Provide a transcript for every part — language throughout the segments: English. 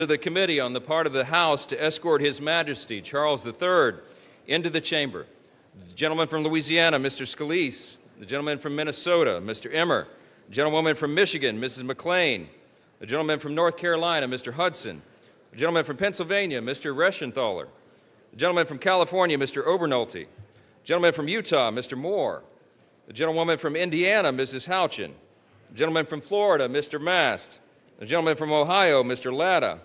To the committee on the part of the House to escort His Majesty Charles III into the chamber. The gentleman from Louisiana, Mr. Scalise. The gentleman from Minnesota, Mr. Emmer. The gentlewoman from Michigan, Mrs. McLean. The gentleman from North Carolina, Mr. Hudson. The gentleman from Pennsylvania, Mr. Reschenthaler. The gentleman from California, Mr. Obernolte. The gentleman from Utah, Mr. Moore. The gentlewoman from Indiana, Mrs. Houchin. The gentleman from Florida, Mr. Mast. The gentleman from Ohio, Mr. Latta.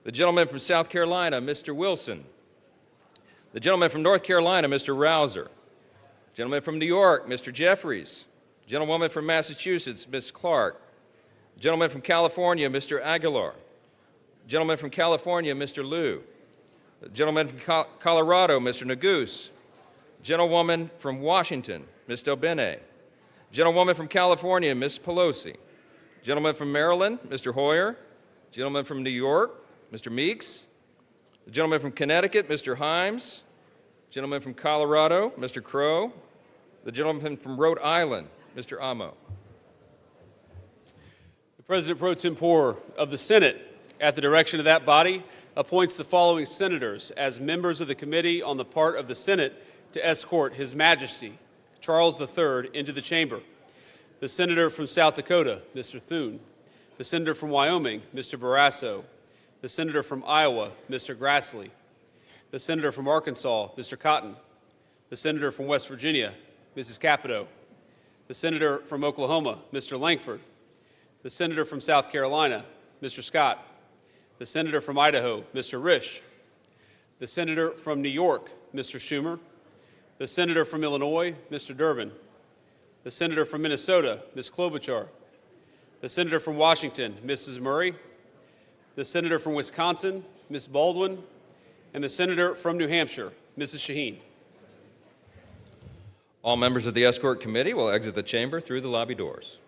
The gentleman from South Carolina, Mr. Wilson. The gentleman from North Carolina, Mr. Rouser. The gentleman from New York, Mr. Jeffries. The gentlewoman from Massachusetts, Ms. Clark. The gentleman from California, Mr. Aguilar. The gentleman from California, Mr. Liu. The gentleman from Colorado, Mr. Neguse. The gentlewoman from Washington, Ms. Delbene. The gentlewoman from California, Ms. Pelosi. The gentleman from Maryland, Mr. Hoyer. The gentleman from New York, Mr. Meeks. The gentleman from Connecticut, Mr. Himes. The gentleman from Colorado, Mr. Crow. The gentleman from Rhode Island, Mr. Amo. The President pro tempore of the Senate, at the direction of that body, appoints the following senators as members of the committee on the part of the Senate to escort His Majesty Charles III into the chamber. The senator from South Dakota, Mr. Thune. The senator from Wyoming, Mr. Barrasso. The senator from Iowa, Mr. Grassley. The senator from Arkansas, Mr. Cotton. The senator from West Virginia, Mrs. Capito. The senator from Oklahoma, Mr. Langford. The senator from South Carolina, Mr. Scott. The senator from Idaho, Mr. Risch. The senator from New York, Mr. Schumer. The senator from Illinois, Mr. Durbin. The senator from Minnesota, Ms. Klobuchar. The senator from Washington, Mrs. Murray. The senator from Wisconsin, Ms. Baldwin. And the senator from New Hampshire, Mrs. Shaheen. All members of the escort committee will exit the chamber through the lobby doors.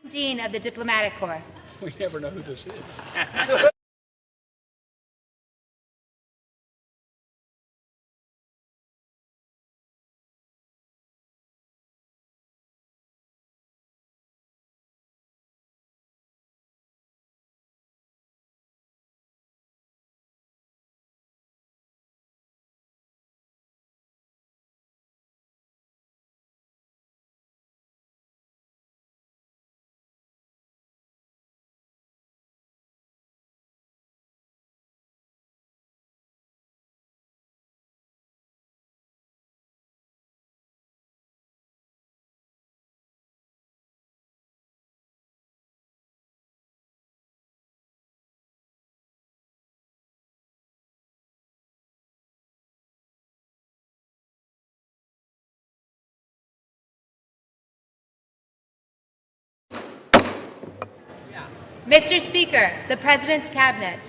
Dean of the Diplomatic Corps. We never know who this is. Mr. Speaker, the President's Cabinet.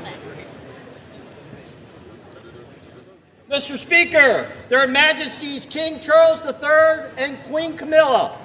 gentlemen. Mr. Speaker, Their Majesties King Charles III and Queen Camilla.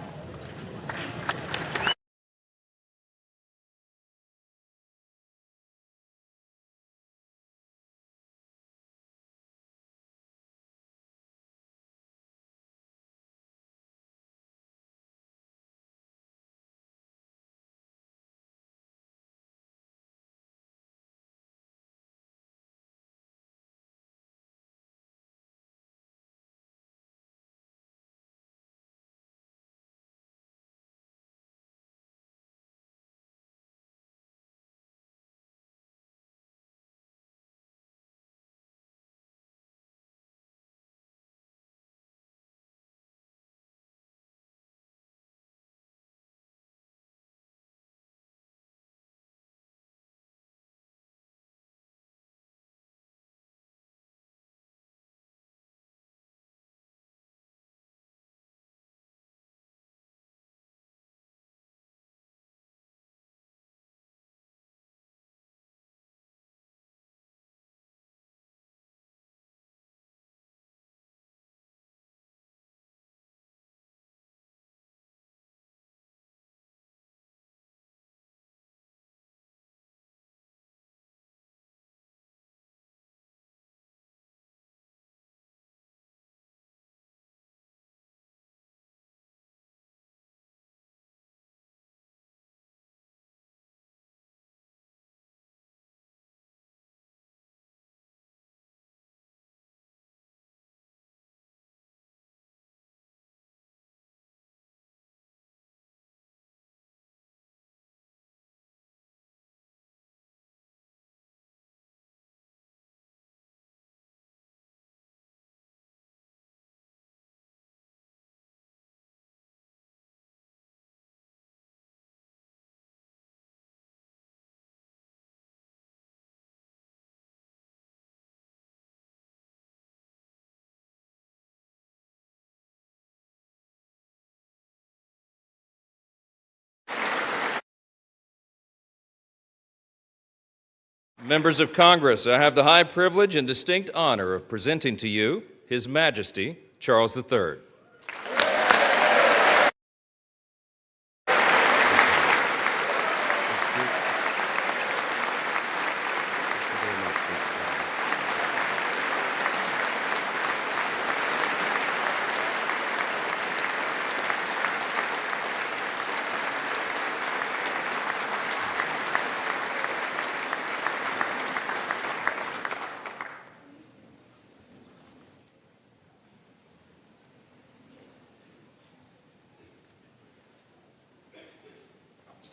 Members of Congress, I have the high privilege and distinct honor of presenting to you His Majesty Charles III.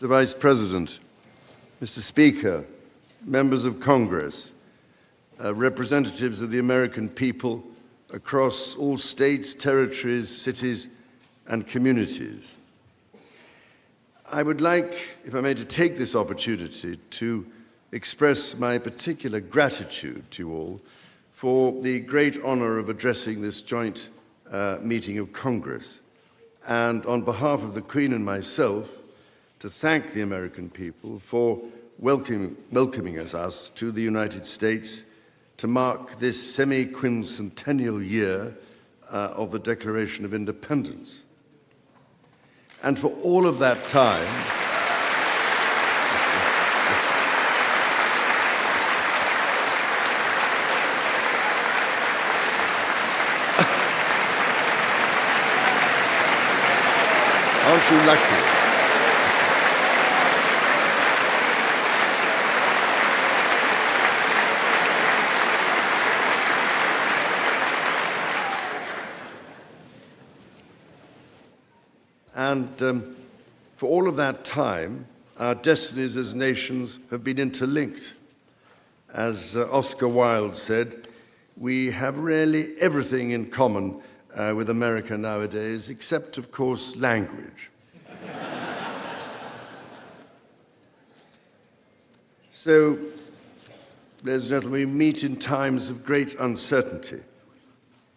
Mr. Vice President, Mr. Speaker, members of Congress, representatives of the American people across all states, territories, cities, and communities. I would like, if I may, to take this opportunity to express my particular gratitude to you all for the great honor of addressing this joint meeting of Congress, and on behalf of the Queen and myself, to thank the American people for welcoming us to the United States to mark this semi-quincentennial year of the Declaration of Independence. And for all of that time, aren't you lucky? And for all of that time, our destinies as nations have been interlinked. As Oscar Wilde said, we have really everything in common with America nowadays, except, of course, language. So, ladies and gentlemen, we meet in times of great uncertainty,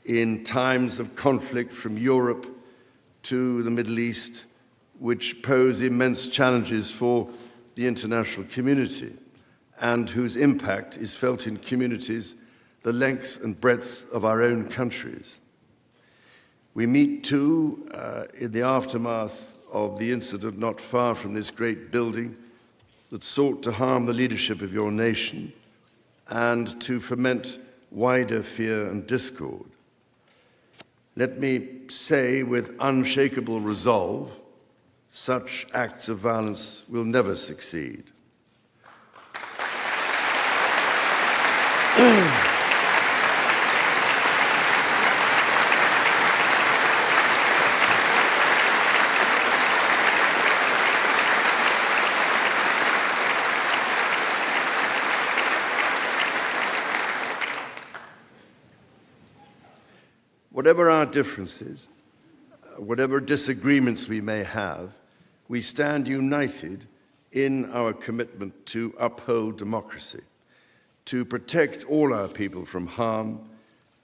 in times of conflict from Europe to the Middle East, which pose immense challenges for the international community. and whose impact is felt in communities the length and breadth of our own countries. We meet, too, in the aftermath of the incident not far from this great building that sought to harm the leadership of your nation and to foment wider fear and discord. Let me say with unshakable resolve, such acts of violence will never succeed. Whatever our differences, whatever disagreements we may have, we stand united in our commitment to uphold democracy, to protect all our people from harm,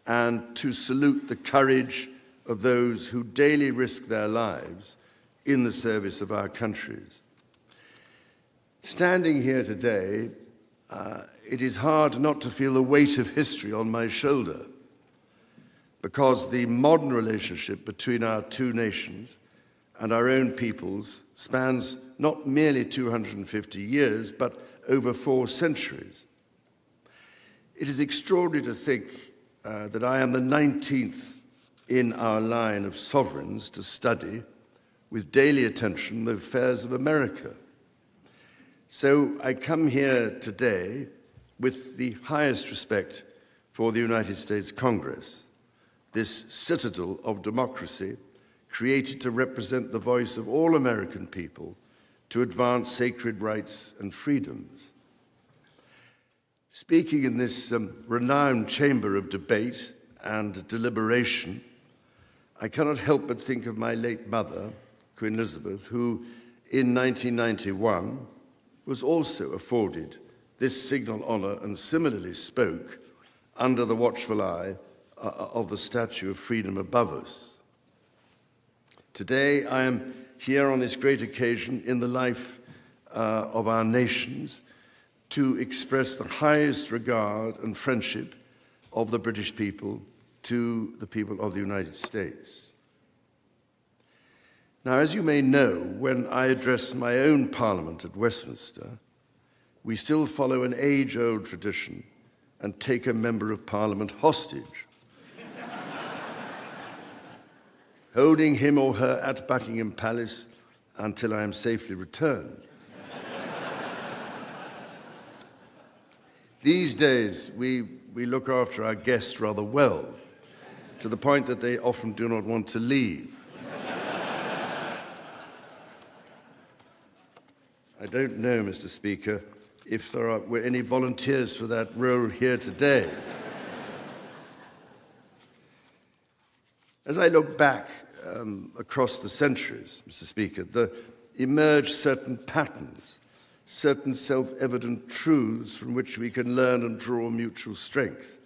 and to salute the courage of those who daily risk their lives in the service of our countries. Standing here today, it is hard not to feel the weight of history on my shoulder, because the modern relationship between our two nations and our own peoples spans not merely 250 years, but over 4 centuries. It is extraordinary to think that I am the 19th in our line of sovereigns to study with daily attention the affairs of America. So I come here today with the highest respect for the United States Congress, this citadel of democracy created to represent the voice of all American people to advance sacred rights and freedoms. Speaking in this renowned chamber of debate and deliberation, I cannot help but think of my late mother, Queen Elizabeth, who in 1991 was also afforded this signal honor and similarly spoke under the watchful eye of the Statue of Freedom above us. Today, I am here on this great occasion in the life of our nations to express the highest regard and friendship of the British people to the people of the United States. Now, as you may know, when I address my own Parliament at Westminster, we still follow an age-old tradition and take a Member of Parliament hostage, holding him or her at Buckingham Palace until I am safely returned. These days, we look after our guests rather well, to the point that they often do not want to leave. I don't know, Mr. Speaker, if there were any volunteers for that role here today. As I look back across the centuries, Mr. Speaker, there emerge certain patterns, certain self-evident truths from which we can learn and draw mutual strength.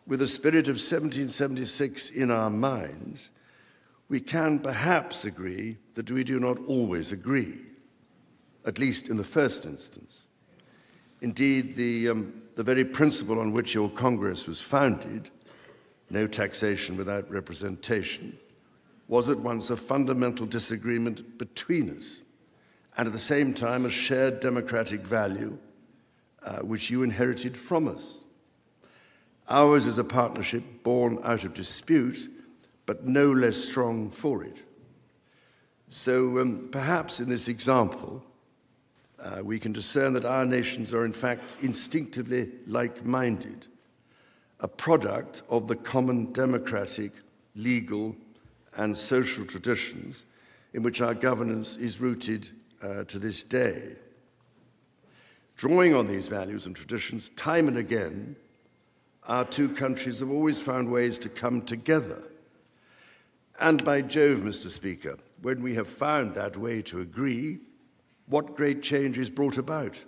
With the spirit of 1776 in our minds, we can perhaps agree that we do not always agree, at least in the first instance. Indeed, the very principle on which your Congress was founded, no taxation without representation, was at once a fundamental disagreement between us, and at the same time a shared democratic value which you inherited from us. Ours is a partnership born out of dispute, but no less strong for it. So perhaps in this example, we can discern that our nations are in fact instinctively like-minded, a product of the common democratic, legal, and social traditions in which our governance is rooted to this day. Drawing on these values and traditions, time and again, our two countries have always found ways to come together. And by Jove, Mr. Speaker, when we have found that way to agree, what great change is brought about,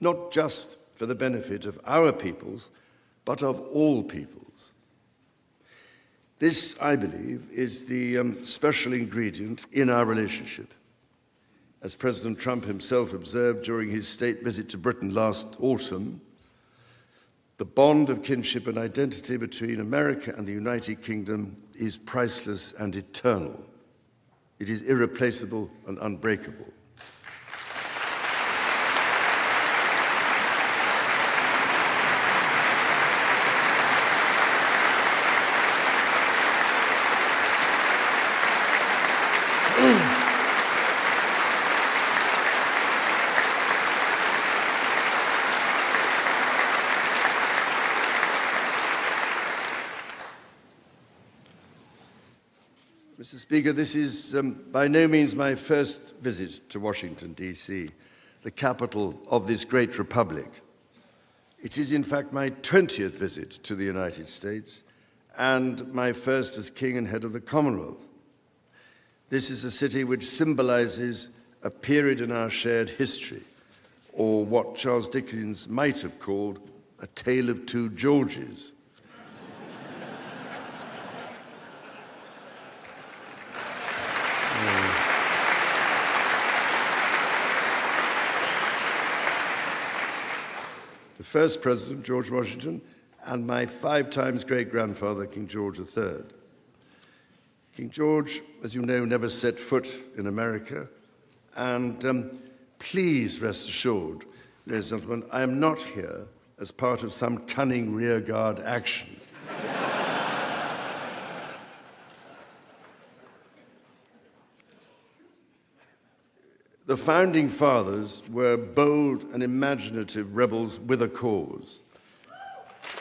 not just for the benefit of our peoples, but of all peoples. This, I believe, is the special ingredient in our relationship. as President Trump himself observed during his state visit to Britain last autumn, the bond of kinship and identity between America and the United Kingdom is priceless and eternal. It is irreplaceable and unbreakable. Mr. Speaker, this is by no means my first visit to Washington, D.C., the capital of this great republic. It is, in fact, my 20th visit to the United States and my first as King and head of the Commonwealth. This is a city which symbolizes a period in our shared history, or what Charles Dickens might have called a tale of two Georges. The first president, George Washington, and my 5 times great-grandfather, King George III. King George, as you know, never set foot in America, and please rest assured, ladies and gentlemen, I am not here as part of some cunning rearguard action. The Founding Fathers were bold and imaginative rebels with a cause.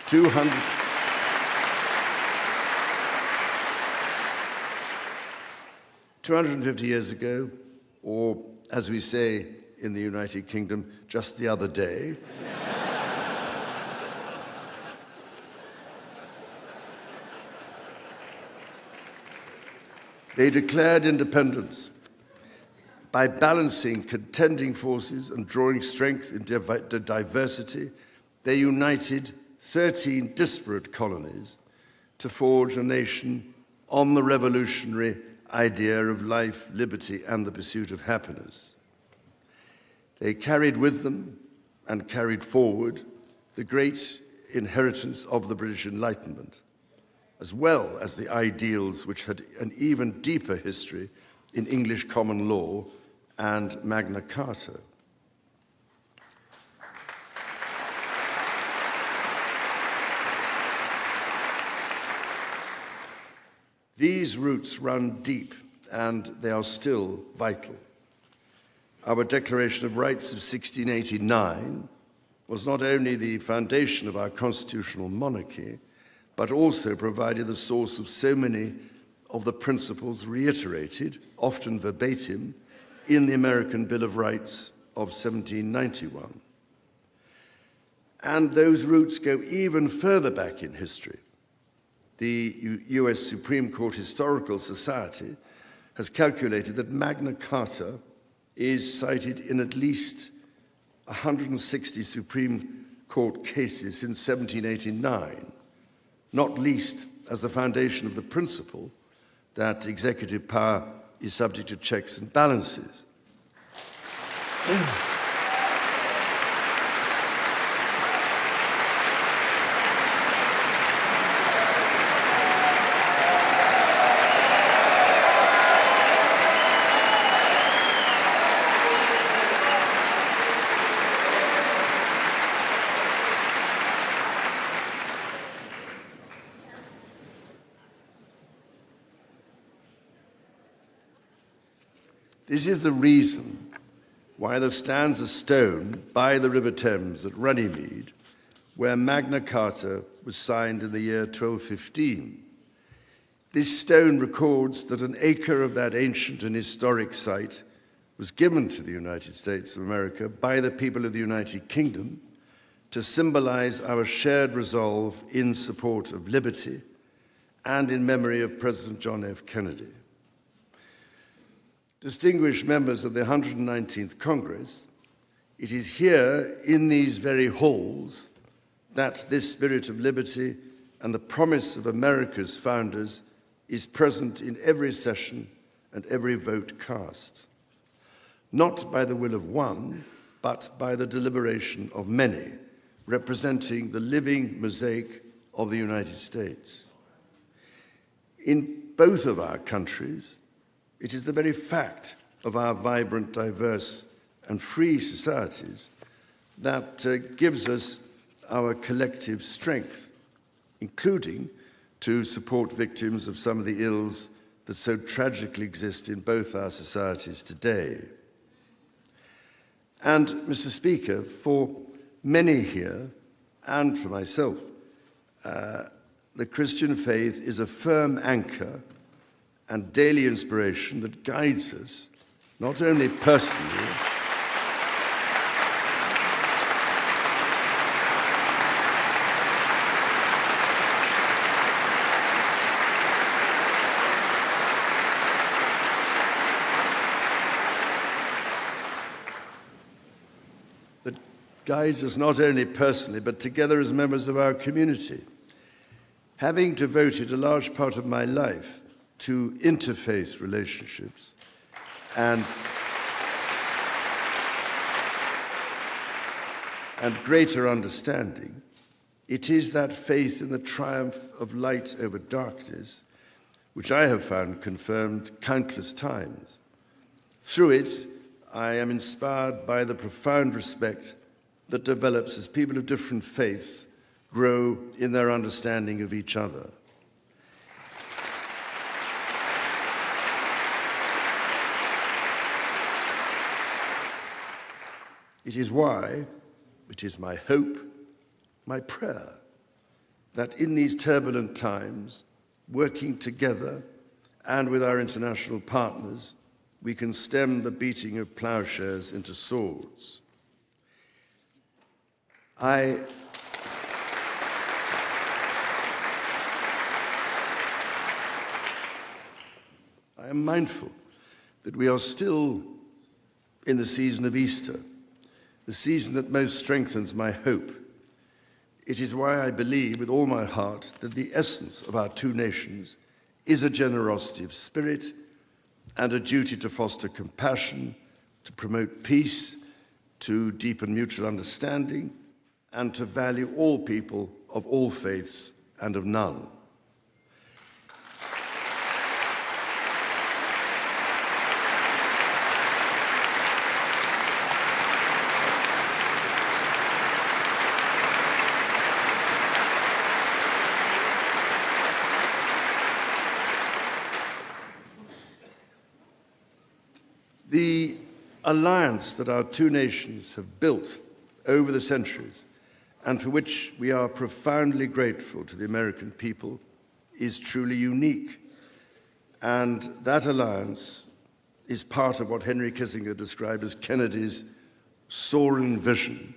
250 years ago, or as we say in the United Kingdom, just the other day, they declared independence. By balancing contending forces and drawing strength in diversity, they united 13 disparate colonies to forge a nation on the revolutionary idea of life, liberty, and the pursuit of happiness. They carried with them and carried forward the great inheritance of the British Enlightenment, as well as the ideals which had an even deeper history in English common law and Magna Carta. These roots run deep, and they are still vital. Our Declaration of Rights of 1689 was not only the foundation of our constitutional monarchy, but also provided the source of so many of the principles reiterated, often verbatim, in the American Bill of Rights of 1791. And those roots go even further back in history. The US Supreme Court Historical Society has calculated that Magna Carta is cited in at least 160 Supreme Court cases since 1789, not least as the foundation of the principle that executive power is subject to checks and balances. This is the reason why there stands a stone by the River Thames at Runnymede, where Magna Carta was signed in the year 1215. This stone records that an acre of that ancient and historic site was given to the United States of America by the people of the United Kingdom to symbolize our shared resolve in support of liberty and in memory of President John F. Kennedy. Distinguished members of the 119th Congress, it is here in these very halls that this spirit of liberty and the promise of America's founders is present in every session and every vote cast. not by the will of one, but by the deliberation of many, representing the living mosaic of the United States. In both of our countries, it is the very fact of our vibrant, diverse, and free societies that gives us our collective strength, including to support victims of some of the ills that so tragically exist in both our societies today. And, Mr. Speaker, for many here, and for myself, the Christian faith is a firm anchor and daily inspiration that guides us, not only personally, but together as members of our community. Having devoted a large part of my life to interfaith relationships and greater understanding, it is that faith in the triumph of light over darkness which I have found confirmed countless times. Through it, I am inspired by the profound respect that develops as people of different faiths grow in their understanding of each other. It is why, it is my hope, my prayer, that in these turbulent times, working together and with our international partners, we can stem the beating of plowshares into swords. I am mindful that we are still in the season of Easter, the season that most strengthens my hope. It is why I believe with all my heart that the essence of our two nations is a generosity of spirit and a duty to foster compassion, to promote peace, to deepen mutual understanding, and to value all people of all faiths and of none. The alliance that our two nations have built over the centuries, and for which we are profoundly grateful to the American people, is truly unique. And that alliance is part of what Henry Kissinger described as Kennedy's soaring vision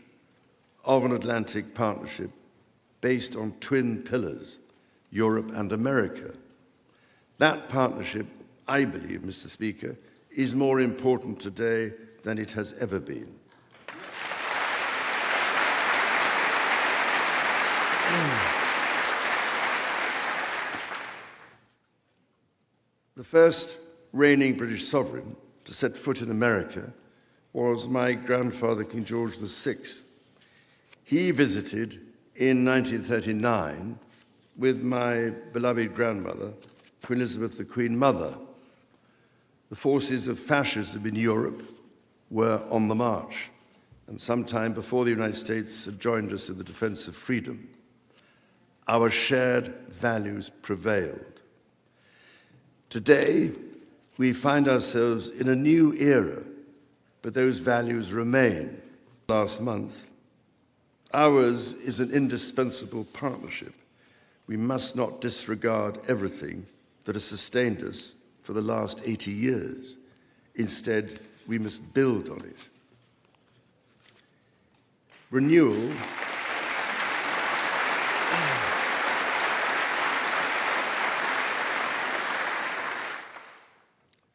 of an Atlantic partnership based on twin pillars, Europe and America. That partnership, I believe, Mr. Speaker, is more important today than it has ever been. The first reigning British sovereign to set foot in America was my grandfather, King George VI. He visited in 1939 with my beloved grandmother, Queen Elizabeth, the Queen Mother. The forces of fascism in Europe were on the march, and sometime before the United States had joined us in the defense of freedom. Our shared values prevailed. Today, we find ourselves in a new era, but those values remain. Last month, ours is an indispensable partnership. We must not disregard everything that has sustained us for the last 80 years. Instead, we must build on it.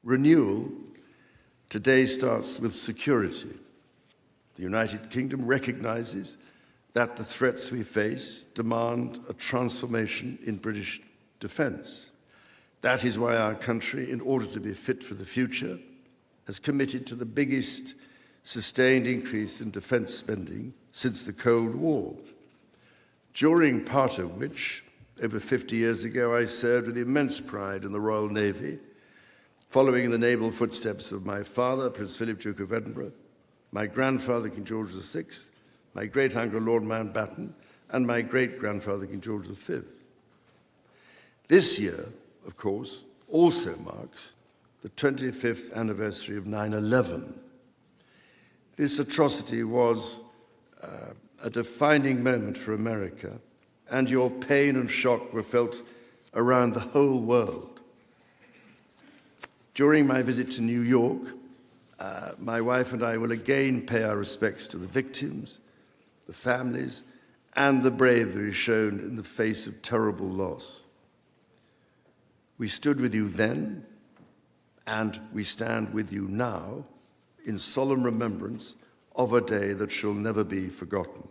Renewal today starts with security. The United Kingdom recognizes that the threats we face demand a transformation in British defense. That is why our country, in order to be fit for the future, has committed to the biggest sustained increase in defense spending since the Cold War, during part of which, over 50 years ago, I served with immense pride in the Royal Navy, following in the naval footsteps of my father, Prince Philip, Duke of Edinburgh, my grandfather, King George VI, my great-uncle, Lord Mountbatten, and my great-grandfather, King George V. This year, of course, also marks the 25th anniversary of 9/11. This atrocity was a defining moment for America, and your pain and shock were felt around the whole world. During my visit to New York, my wife and I will again pay our respects to the victims, the families, and the bravery shown in the face of terrible loss. We stood with you then, and we stand with you now in solemn remembrance of a day that shall never be forgotten.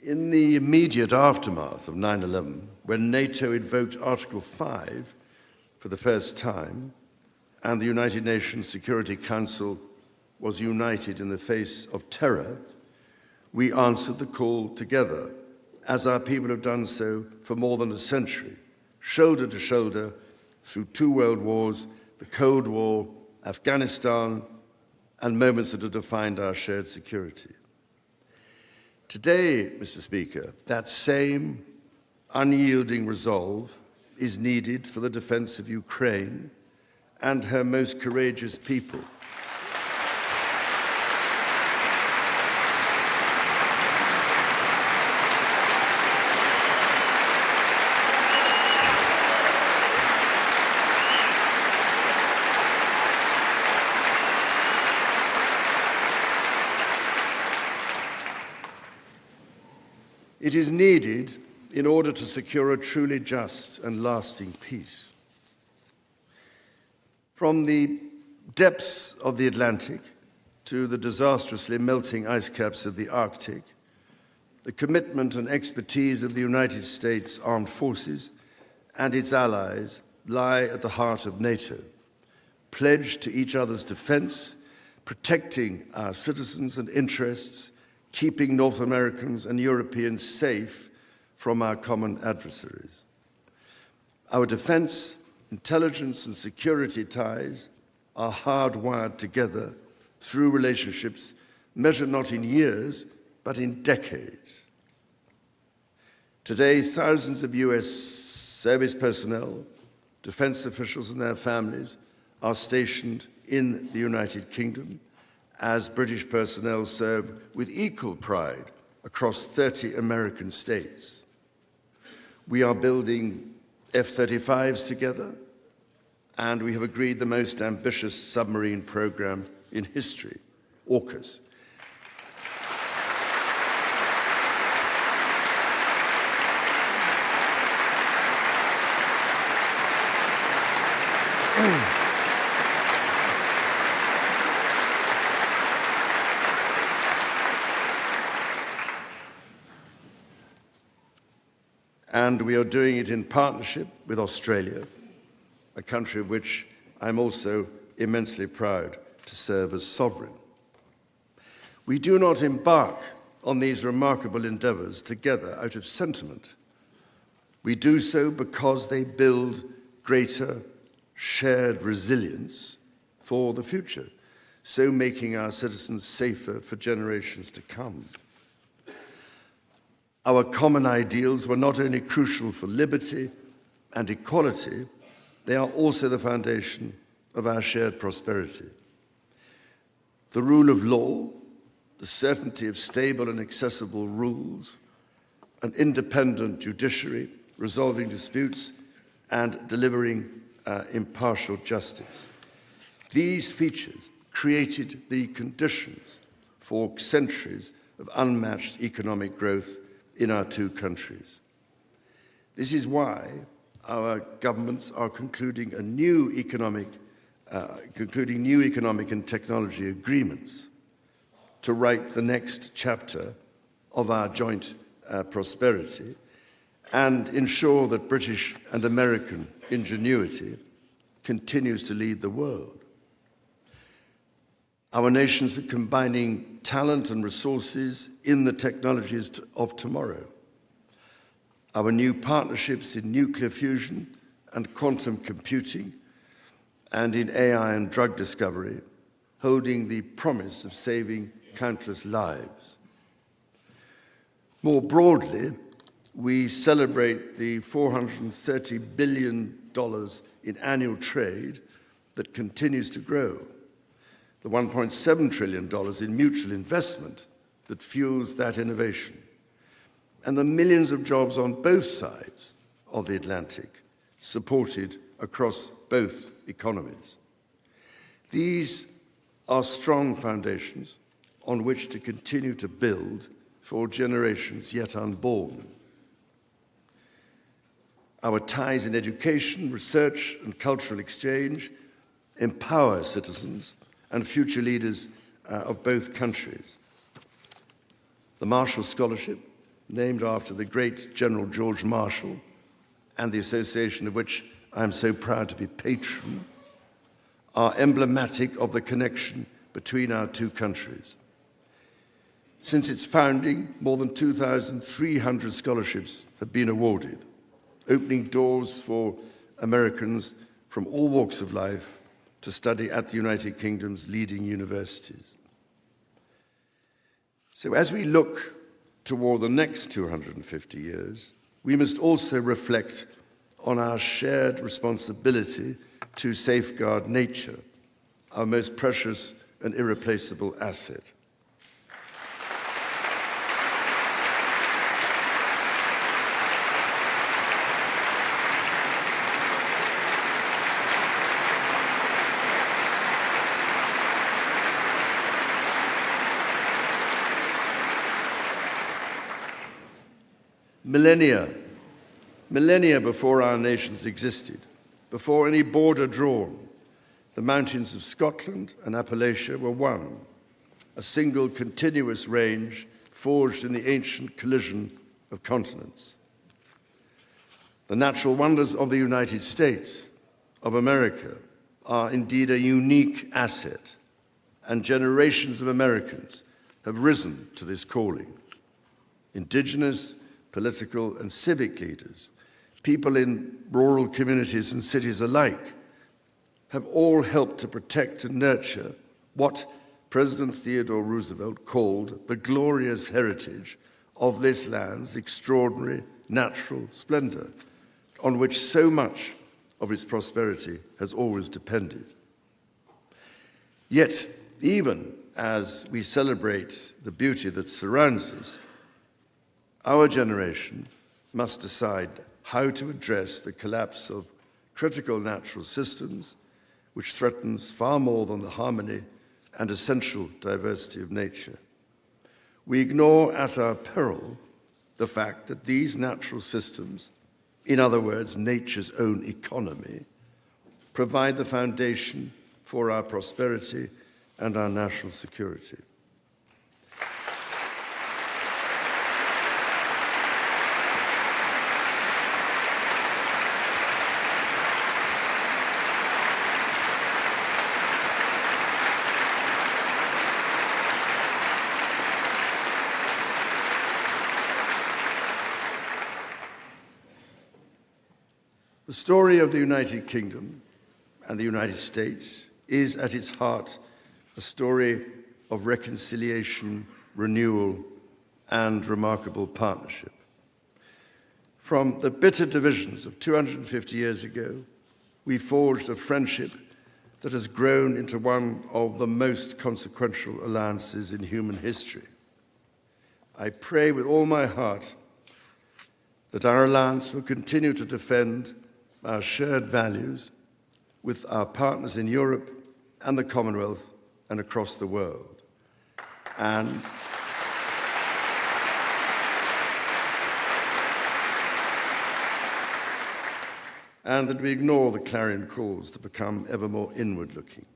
In the immediate aftermath of 9/11, when NATO invoked Article 5 for the first time, and the United Nations Security Council was united in the face of terror, we answered the call together, as our people have done so for more than a century, shoulder to shoulder through 2 world wars, the Cold War, Afghanistan, and moments that have defined our shared security. Today, Mr. Speaker, that same unyielding resolve is needed for the defense of Ukraine and her most courageous people. It is needed in order to secure a truly just and lasting peace. From the depths of the Atlantic to the disastrously melting ice caps of the Arctic, the commitment and expertise of the United States Armed Forces and its allies lie at the heart of NATO, pledged to each other's defense, protecting our citizens and interests, keeping North Americans and Europeans safe from our common adversaries. Our defense, intelligence, and security ties are hardwired together through relationships measured not in years, but in decades. Today, thousands of US service personnel, defense officials and their families are stationed in the United Kingdom, as British personnel serve with equal pride across 30 American states. We are building F-35s together, and we have agreed the most ambitious submarine program in history, AUKUS. And we are doing it in partnership with Australia, a country of which I'm also immensely proud to serve as sovereign. We do not embark on these remarkable endeavours together out of sentiment. We do so because they build greater shared resilience for the future, so making our citizens safer for generations to come. Our common ideals were not only crucial for liberty and equality, they are also the foundation of our shared prosperity. The rule of law, the certainty of stable and accessible rules, an independent judiciary resolving disputes and delivering impartial justice. These features created the conditions for centuries of unmatched economic growth in our two countries. This is why our governments are concluding new economic and technology agreements to write the next chapter of our joint prosperity and ensure that British and American ingenuity continues to lead the world. Our nations are combining talent and resources in the technologies of tomorrow. Our new partnerships in nuclear fusion and quantum computing and in AI and drug discovery, holding the promise of saving countless lives. More broadly, we celebrate the $430 billion in annual trade that continues to grow, the $1.7 trillion in mutual investment that fuels that innovation, and the millions of jobs on both sides of the Atlantic, supported across both economies. These are strong foundations on which to continue to build for generations yet unborn. Our ties in education, research, and cultural exchange empower citizens and future leaders of both countries. The Marshall Scholarship, named after the great General George Marshall, and the association of which I am so proud to be patron, are emblematic of the connection between our two countries. Since its founding, more than 2,300 scholarships have been awarded, opening doors for Americans from all walks of life to study at the United Kingdom's leading universities. So as we look toward the next 250 years, we must also reflect on our shared responsibility to safeguard nature, our most precious and irreplaceable asset. Millennia before our nations existed, before any border drawn, the mountains of Scotland and Appalachia were one, a single continuous range forged in the ancient collision of continents. The natural wonders of the United States of America are indeed a unique asset, and generations of Americans have risen to this calling. Indigenous, political and civic leaders, people in rural communities and cities alike, have all helped to protect and nurture what President Theodore Roosevelt called the glorious heritage of this land's extraordinary natural splendor, on which so much of its prosperity has always depended. Yet, even as we celebrate the beauty that surrounds us, our generation must decide how to address the collapse of critical natural systems, which threatens far more than the harmony and essential diversity of nature. We ignore at our peril the fact that these natural systems, in other words, nature's own economy, provide the foundation for our prosperity and our national security. The story of the United Kingdom and the United States is at its heart a story of reconciliation, renewal, and remarkable partnership. From the bitter divisions of 250 years ago, we forged a friendship that has grown into one of the most consequential alliances in human history. I pray with all my heart that our alliance will continue to defend our shared values with our partners in Europe and the Commonwealth and across the world. And and that we ignore the clarion calls to become ever more inward-looking.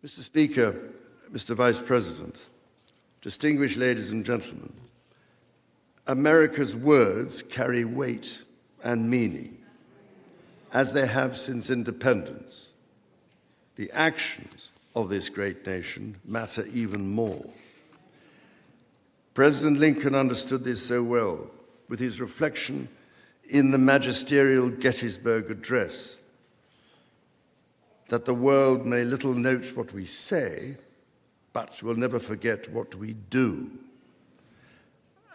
Mr. Speaker, Mr. Vice President, distinguished ladies and gentlemen, America's words carry weight and meaning, as they have since independence. The actions of this great nation matter even more. President Lincoln understood this so well with his reflection in the magisterial Gettysburg Address, that the world may little note what we say, but will never forget what we do.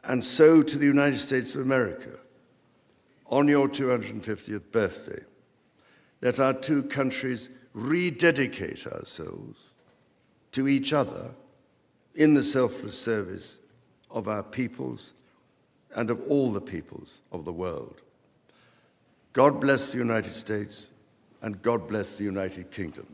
And so to the United States of America, on your 250th birthday, let our two countries rededicate ourselves to each other in the selfless service of our peoples and of all the peoples of the world. God bless the United States, and God bless the United Kingdom.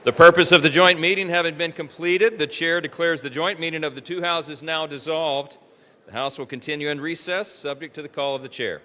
The purpose of the joint meeting having been completed, the chair declares the joint meeting of the two houses now dissolved. The House will continue in recess, subject to the call of the chair.